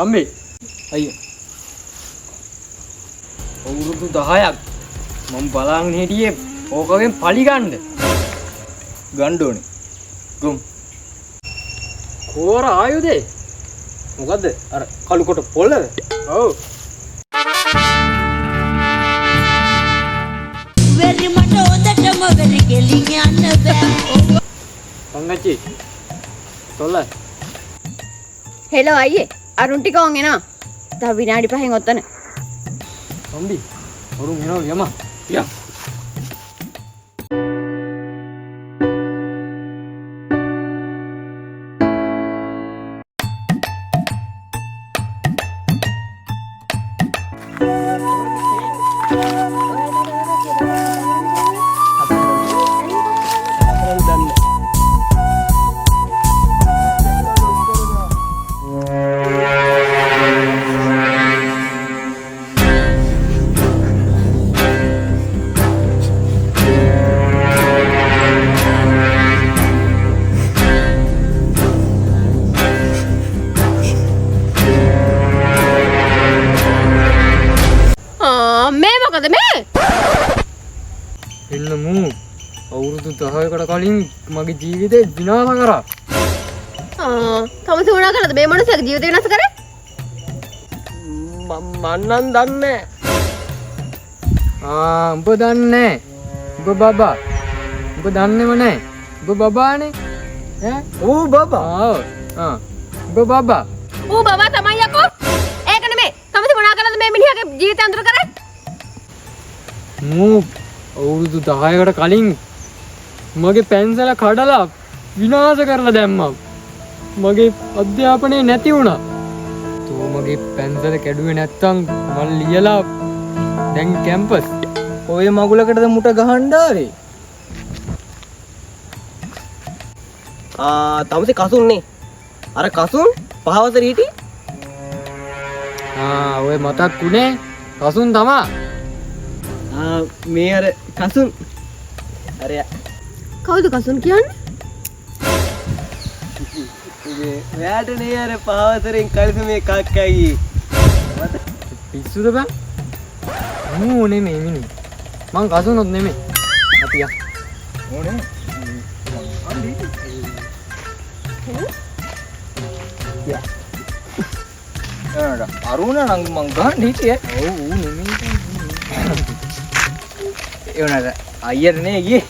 කම්බේ අයියා අවුරුදු 10ක් මම බලන් හිටියේ ඕකගෙන් පලි ගන්න ඕනේ ගොම් කෝර ආයුධේ මොකද්ද අර කළු කොට පොළද ඔව් වෙරි මට උදටම වෙරි ගෙලින් යන්න බෑ පංගච්චි තොල්ල හෙලෝ අයියේ අරුන් ටික ඔන් එනවා. තව විනාඩි 5න් ඔතන. කම්බි වරුන් එනවා යම යා මේ මොකද මේ? එන්න මූ අවුරුදු 10කට කලින් මගේ ජීවිතේ විනාශ කරා. තමසි වුණා කළාද මේ මනුස්සයාගේ ජීවිතේ විනාශ කරේ? මම නම් දන්නේ උඹ දන්නේ උඹ බබා උඹ දන්නේම නැහැ උඹ බබානේ ඈ ඌ බබා උඹ බබා ඌ බබා තමයි යකෝ. ඒක නෙමෙයි. තමසි වුණා කළාද මේ මිනිහාගේ ජීවිතය අඳුර කරේ? මූ අවුරුදු 10කට කලින් මගේ පැන්සල කඩලා විනාශ කරලා දැම්මා. මගේ අධ්‍යාපනය නැති වුණා. තෝ මගේ පැන්සල කැඩුවේ නැත්තම් මම ලියලා දැන් කැම්පස් ඔය මගුලකටද මුට ගහන්න ආවේ. තමසේ කසුන්නේ අර කසුන් පහවසර හිටි ඔය මතක් උනේ කසුන් තමා. මේ අර කසුන් අරයා කවුද කසුන් කියන්නේ? ඔයාට නේ අර පහවසරෙන් කලිසු මේ කක්කයි පිස්සුද බං? මූ නෙමෙයි මිනි. මං කසුනොත් නෙමෙයි. අපියා. ඕනේ. අරුණ නම් මං ගහන්න හිටියේ. ඔව් ඌ නෙමෙයි. ඒ වුණාද අයියට නේ ගියේ.